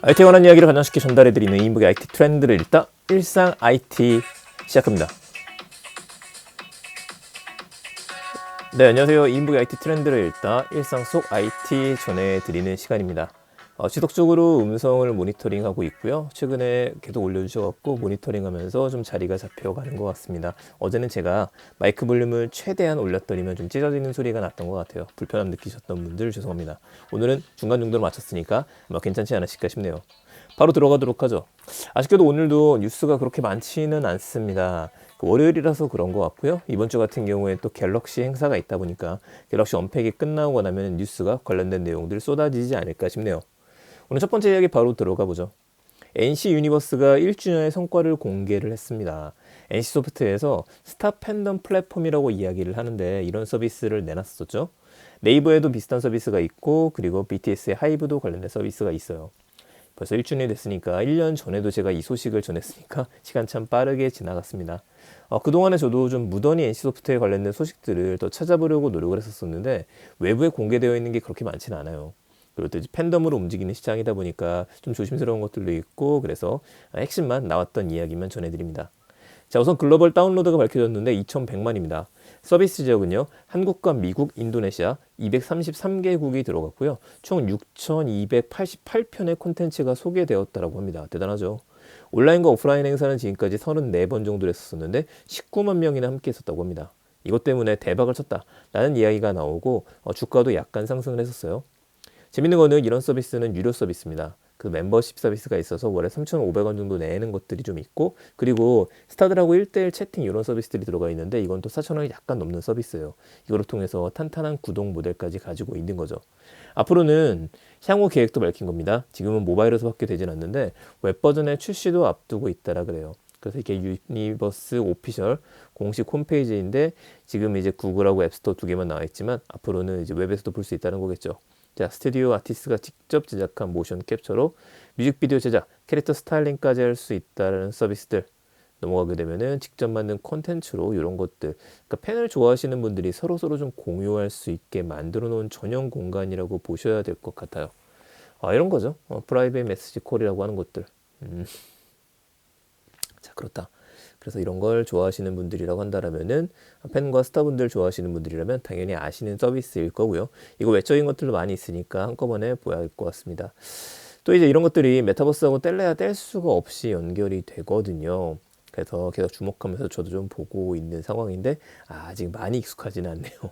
IT에 관한 이야기를 가장 쉽게 전달해드리는 이인북의 IT 트렌드를 읽다 일상 IT 시작합니다. 네, 안녕하세요. 이인북의 IT 트렌드를 읽다 일상 속 IT 전해드리는 시간입니다. 지속적으로 음성을 모니터링하고 있고요. 최근에 계속 올려주셔서 모니터링하면서 좀 자리가 잡혀가는 것 같습니다. 어제는 제가 마이크 볼륨을 최대한 올렸더니만 좀 찢어지는 소리가 났던 것 같아요. 불편함 느끼셨던 분들 죄송합니다. 오늘은 중간 정도로 맞췄으니까 괜찮지 않으실까 싶네요. 바로 들어가도록 하죠. 아쉽게도 오늘도 뉴스가 그렇게 많지는 않습니다. 월요일이라서 그런 것 같고요. 이번 주 같은 경우에 또 갤럭시 행사가 있다 보니까 갤럭시 언팩이 끝나고 나면 뉴스가 관련된 내용들 쏟아지지 않을까 싶네요. 오늘 첫 번째 이야기 바로 들어가 보죠. NC 유니버스가 1주년의 성과를 공개를 했습니다. NC소프트에서 스타 팬덤 플랫폼이라고 이야기를 하는데 이런 서비스를 내놨었죠. 네이버에도 비슷한 서비스가 있고 그리고 BTS의 하이브도 관련된 서비스가 있어요. 벌써 1주년이 됐으니까 1년 전에도 제가 이 소식을 전했으니까 시간 참 빠르게 지나갔습니다. 그동안에 저도 좀 무던히 NC소프트에 관련된 소식들을 더 찾아보려고 노력을 했었는데 외부에 공개되어 있는 게 그렇게 많지는 않아요. 그리고 또 팬덤으로 움직이는 시장이다 보니까 좀 조심스러운 것들도 있고 그래서 핵심만 나왔던 이야기만 전해드립니다. 자, 우선 글로벌 다운로드가 밝혀졌는데 2,100만입니다. 서비스 지역은요, 한국과 미국, 인도네시아 233개국이 들어갔고요. 총 6,288편의 콘텐츠가 소개되었다고 합니다. 대단하죠. 온라인과 오프라인 행사는 지금까지 34번 정도 했었는데 19만 명이나 함께 했었다고 합니다. 이것 때문에 대박을 쳤다라는 이야기가 나오고 주가도 약간 상승을 했었어요. 재밌는 거는 이런 서비스는 유료 서비스입니다. 그 멤버십 서비스가 있어서 월에 3,500원 정도 내는 것들이 좀 있고 그리고 스타들하고 1대1 채팅 이런 서비스들이 들어가 있는데 이건 또 4,000원이 약간 넘는 서비스예요. 이거를 통해서 탄탄한 구독 모델까지 가지고 있는 거죠. 앞으로는 향후 계획도 밝힌 겁니다. 지금은 모바일에서밖에 되진 않는데 웹 버전의 출시도 앞두고 있다라 그래요. 그래서 이게 유니버스 오피셜 공식 홈페이지인데 지금 이제 구글하고 앱스토어 두 개만 나와 있지만 앞으로는 이제 웹에서도 볼 수 있다는 거겠죠. 자, 스튜디오 아티스트가 직접 제작한 모션 캡처로 뮤직비디오 제작, 캐릭터 스타일링까지 할 수 있다는 서비스들 넘어가게 되면은 직접 만든 콘텐츠로 이런 것들, 그러니까 팬을 좋아하시는 분들이 서로서로 좀 공유할 수 있게 만들어 놓은 전용 공간이라고 보셔야 될 것 같아요. 이런 거죠. 프라이빗 메시지 콜이라고 하는 것들. 자, 그렇다. 그래서 이런 걸 좋아하시는 분들이라고 한다면은 팬과 스타분들 좋아하시는 분들이라면 당연히 아시는 서비스일 거고요. 이거 외적인 것들도 많이 있으니까 한꺼번에 보여야 할 것 같습니다. 또 이제 이런 것들이 메타버스하고 뗄래야 뗄 수가 없이 연결이 되거든요. 그래서 계속 주목하면서 저도 좀 보고 있는 상황인데 아직 많이 익숙하지는 않네요.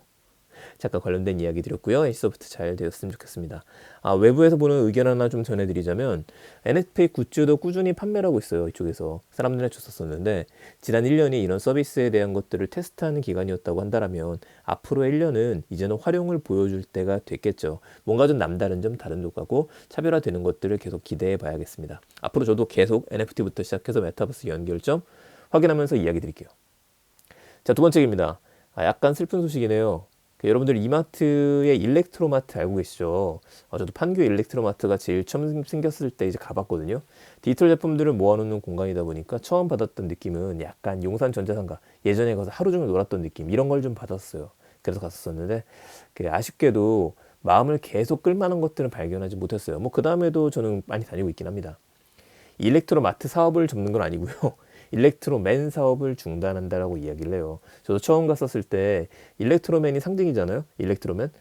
잠깐 관련된 이야기 드렸고요. NC소프트 잘 되었으면 좋겠습니다. 외부에서 보는 의견 하나 좀 전해드리자면 NFT 굿즈도 꾸준히 판매를 하고 있어요. 이쪽에서 사람들한테 줬었는데 지난 1년이 이런 서비스에 대한 것들을 테스트하는 기간이었다고 한다면 앞으로의 1년은 이제는 활용을 보여줄 때가 됐겠죠. 뭔가 좀 남다른 점, 다른 쪽하고 차별화되는 것들을 계속 기대해 봐야겠습니다. 앞으로 저도 계속 NFT부터 시작해서 메타버스 연결점 확인하면서 이야기 드릴게요. 자, 두 번째입니다. 약간 슬픈 소식이네요. 여러분들 이마트의 일렉트로마트 알고 계시죠? 저도 판교 일렉트로마트가 제일 처음 생겼을 때 이제 가봤거든요. 디지털 제품들을 모아놓는 공간이다 보니까 처음 받았던 느낌은 약간 용산 전자상가 예전에 가서 하루 종일 놀았던 느낌 이런 걸 좀 받았어요. 그래서 갔었었는데 아쉽게도 마음을 계속 끌만한 것들은 발견하지 못했어요. 그 다음에도 저는 많이 다니고 있긴 합니다. 일렉트로마트 사업을 접는 건 아니고요. 일렉트로맨 사업을 중단한다라고 이야기를 해요. 저도 처음 갔었을 때 일렉트로맨이 상징이잖아요. 일렉트로맨.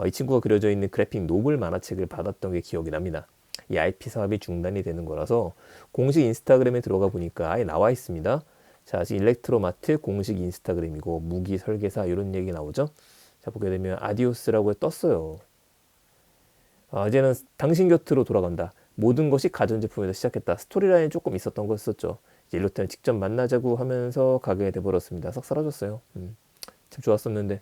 이 친구가 그려져 있는 그래픽 노블 만화책을 받았던 게 기억이 납니다. 이 IP 사업이 중단이 되는 거라서 공식 인스타그램에 들어가 보니까 아예 나와 있습니다. 자, 지금 일렉트로마트 공식 인스타그램이고 무기 설계사 이런 얘기 나오죠. 자, 보게 되면 아디오스라고 떴어요. 이제는 당신 곁으로 돌아간다. 모든 것이 가전제품에서 시작했다. 스토리라인이 조금 있었던 거였었죠. 이제 이렇다면 직접 만나자고 하면서 가게 돼버렸습니다. 싹 사라졌어요. 참 좋았었는데.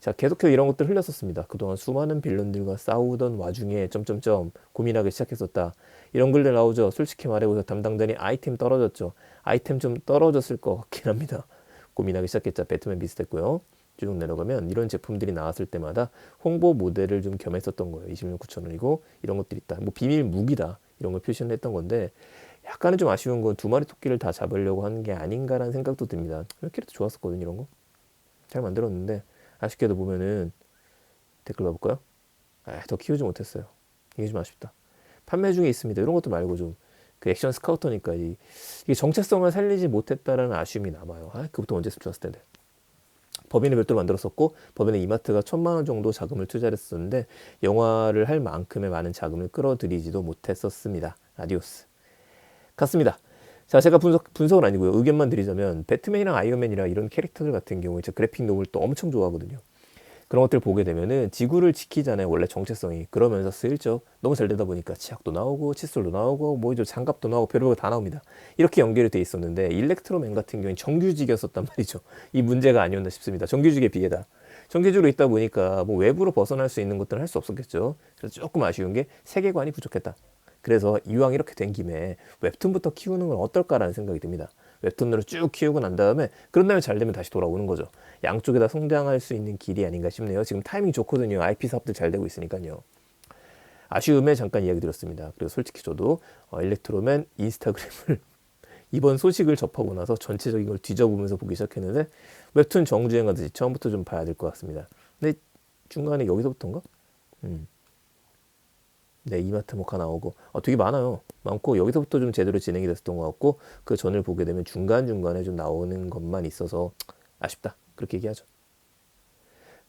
자, 계속해서 이런 것들 흘렸었습니다. 그동안 수많은 빌런들과 싸우던 와중에 점점점 고민하기 시작했었다. 이런 글들 나오죠. 솔직히 말해서 담당자니 아이템 떨어졌죠. 아이템 좀 떨어졌을 것 같긴 합니다. 고민하기 시작했죠. 배트맨 비슷했고요. 쭉 내려가면 이런 제품들이 나왔을 때마다 홍보 모델을 좀 겸했었던 거예요. 20만 9천 원이고 이런 것들이 있다. 비밀 무기다. 이런 걸 표시를 했던 건데 약간은 좀 아쉬운 건 두 마리 토끼를 다 잡으려고 하는 게 아닌가라는 생각도 듭니다. 캐릭터 좋았었거든요. 이런 거. 잘 만들었는데 아쉽게도 보면은 댓글 봐볼까요? 더 키우지 못했어요. 이게 좀 아쉽다. 판매 중에 있습니다. 이런 것도 말고 좀 그 액션 스카우터니까 이게 정체성을 살리지 못했다라는 아쉬움이 남아요. 그것도 언제 좋았을 텐데. 법인을 별도로 만들었었고 법인의 이마트가 1,000만 원 정도 자금을 투자를 했었는데 영화를 할 만큼의 많은 자금을 끌어들이지도 못했었습니다. 아디오스. 같습니다. 자, 제가 분석은 아니고요. 의견만 드리자면 배트맨이랑 아이언맨이랑 이런 캐릭터들 같은 경우에 제 그래픽 노블 또 엄청 좋아하거든요. 그런 것들 보게 되면은 지구를 지키잖아요. 원래 정체성이. 그러면서 슬쩍 너무 잘 되다 보니까 치약도 나오고 칫솔도 나오고 뭐죠 장갑도 나오고 별별 거 다 나옵니다. 이렇게 연결이 돼 있었는데 일렉트로맨 같은 경우는 정규직이었었단 말이죠. 이 문제가 아니었나 싶습니다. 정규직에 비해다. 정규직으로 있다 보니까 뭐 외부로 벗어날 수 있는 것들은 할 수 없었겠죠. 그래서 조금 아쉬운 게 세계관이 부족했다. 그래서 이왕 이렇게 된 김에 웹툰부터 키우는 건 어떨까라는 생각이 듭니다. 웹툰으로 쭉 키우고 난 다음에 그런 다음에 잘 되면 다시 돌아오는 거죠. 양쪽에다 성장할 수 있는 길이 아닌가 싶네요. 지금 타이밍 좋거든요. IP 사업들 잘 되고 있으니까요. 아쉬움에 잠깐 이야기 드렸습니다. 그리고 솔직히 저도 일렉트로맨 인스타그램을 이번 소식을 접하고 나서 전체적인 걸 뒤져보면서 보기 시작했는데 웹툰 정주행하듯이 처음부터 좀 봐야 될 것 같습니다. 근데 중간에 여기서부터인가? 네, 이마트 모카 나오고 되게 많아요. 많고 여기서부터 좀 제대로 진행이 됐었던 것 같고 그 전을 보게 되면 중간중간에 좀 나오는 것만 있어서 아쉽다. 그렇게 얘기하죠.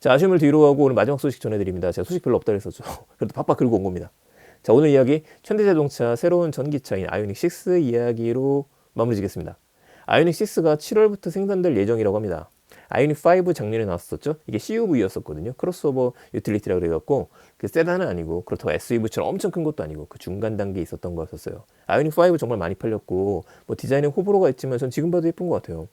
자, 아쉬움을 뒤로 하고 오늘 마지막 소식 전해드립니다. 제가 소식 별로 없다 그랬었죠. 그래도 팍팍 긁고 온 겁니다. 자, 오늘 이야기 현대자동차 새로운 전기차인 아이오닉 6 이야기로 마무리 지겠습니다. 아이오닉 6가 7월부터 생산될 예정이라고 합니다. 아이오닉 5 작년에 나왔었죠. 이게 CUV였었거든요. 크로스오버 유틸리티라고 그래갖고 그 세단은 아니고 그렇다고 SUV처럼 엄청 큰 것도 아니고 그 중간 단계에 있었던 거였었어요. 아이오닉 5 정말 많이 팔렸고 뭐 디자인에 호불호가 있지만 전 지금 봐도 예쁜 것 같아요.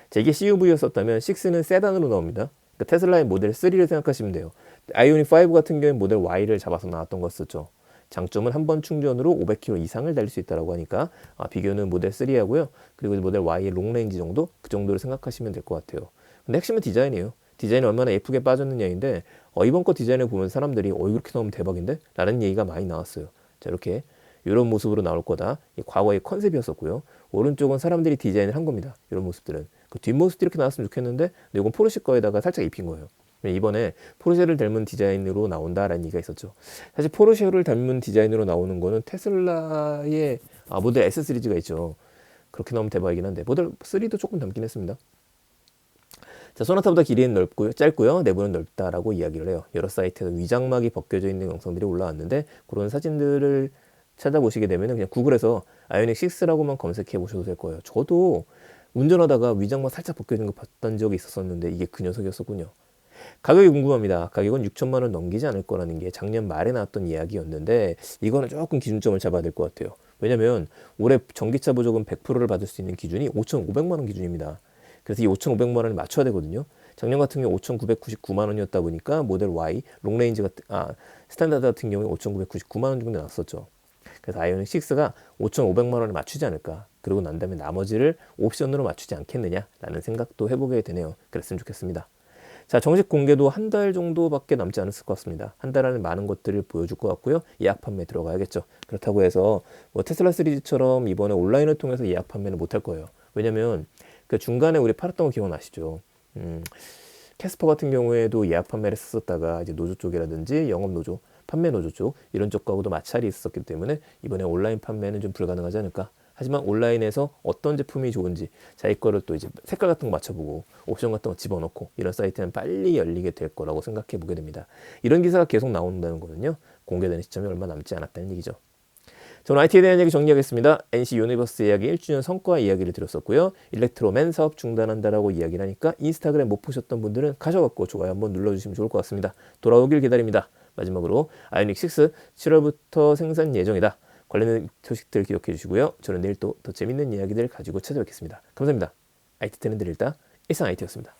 자, 이게 CUV였었다면 6는 세단으로 나옵니다. 그러니까 테슬라의 모델 3를 생각하시면 돼요. 아이오닉 5 같은 경우에 모델 Y를 잡아서 나왔던 거였었죠. 장점은 한 번 충전으로 500km 이상을 달릴 수 있다고 하니까 비교는 모델 3하고요. 그리고 모델 Y의 롱레인지 정도? 그 정도를 생각하시면 될 것 같아요. 근데 핵심은 디자인이에요. 디자인이 얼마나 예쁘게 빠졌느냐인데 이번 거 디자인을 보면 사람들이 이렇게 나오면 대박인데? 라는 얘기가 많이 나왔어요. 자, 이렇게 이런 모습으로 나올 거다. 과거의 컨셉이었었고요. 오른쪽은 사람들이 디자인을 한 겁니다. 이런 모습들은. 그 뒷모습도 이렇게 나왔으면 좋겠는데 근데 이건 포르쉐 거에다가 살짝 입힌 거예요. 이번에 포르쉐를 닮은 디자인으로 나온다라는 얘기가 있었죠. 사실 포르쉐를 닮은 디자인으로 나오는 거는 테슬라의 모델 S 시리즈가 있죠. 그렇게 나오면 대박이긴 한데 모델 3도 조금 닮긴 했습니다. 자, 소나타보다 길이는 짧고요. 내부는 넓다라고 이야기를 해요. 여러 사이트에서 위장막이 벗겨져 있는 영상들이 올라왔는데 그런 사진들을 찾아보시게 되면 그냥 구글에서 아이오닉 6라고만 검색해 보셔도 될 거예요. 저도 운전하다가 위장막 살짝 벗겨진 거 봤던 적이 있었는데 이게 그 녀석이었었군요. 가격이 궁금합니다. 가격은 6천만 원 넘기지 않을 거라는 게 작년 말에 나왔던 이야기였는데 이거는 조금 기준점을 잡아야 될 것 같아요. 왜냐면 올해 전기차 보조금 100%를 받을 수 있는 기준이 5,500만 원 기준입니다. 그래서 이 5,500만 원을 맞춰야 되거든요. 작년 같은 경우 5,999만 원이었다 보니까 모델 Y, 롱레인지 스탠다드 같은 경우에 5,999만 원 정도 났었죠. 그래서 아이오닉 6가 5,500만 원을 맞추지 않을까. 그러고 난 다음에 나머지를 옵션으로 맞추지 않겠느냐라는 생각도 해보게 되네요. 그랬으면 좋겠습니다. 자, 정식 공개도 한 달 정도밖에 남지 않았을 것 같습니다. 한 달 안에 많은 것들을 보여줄 것 같고요. 예약 판매 들어가야겠죠. 그렇다고 해서 뭐 테슬라 시리즈처럼 이번에 온라인을 통해서 예약 판매는 못할 거예요. 왜냐면 그 중간에 우리 팔았던 거 기억나시죠? 캐스퍼 같은 경우에도 예약 판매를 했었다가 이제 노조 쪽이라든지 영업 노조, 판매 노조 쪽 이런 쪽하고도 마찰이 있었기 때문에 이번에 온라인 판매는 좀 불가능하지 않을까. 하지만 온라인에서 어떤 제품이 좋은지 자기 거를 또 이제 색깔 같은 거 맞춰보고 옵션 같은 거 집어넣고 이런 사이트는 빨리 열리게 될 거라고 생각해 보게 됩니다. 이런 기사가 계속 나온다는 거는요. 공개되는 시점이 얼마 남지 않았다는 얘기죠. 저는 IT에 대한 얘기 정리하겠습니다. NC 유니버스 이야기 1주년 성과 이야기를 드렸었고요. 일렉트로맨 사업 중단한다라고 이야기를 하니까 인스타그램 못 보셨던 분들은 가셔갖고 좋아요 한번 눌러주시면 좋을 것 같습니다. 돌아오길 기다립니다. 마지막으로 아이오닉 6 7월부터 생산 예정이다. 관련된 소식들 기억해 주시고요. 저는 내일 또 더 재밌는 이야기들 가지고 찾아뵙겠습니다. 감사합니다. IT 트렌드를 읽다 일상 IT였습니다.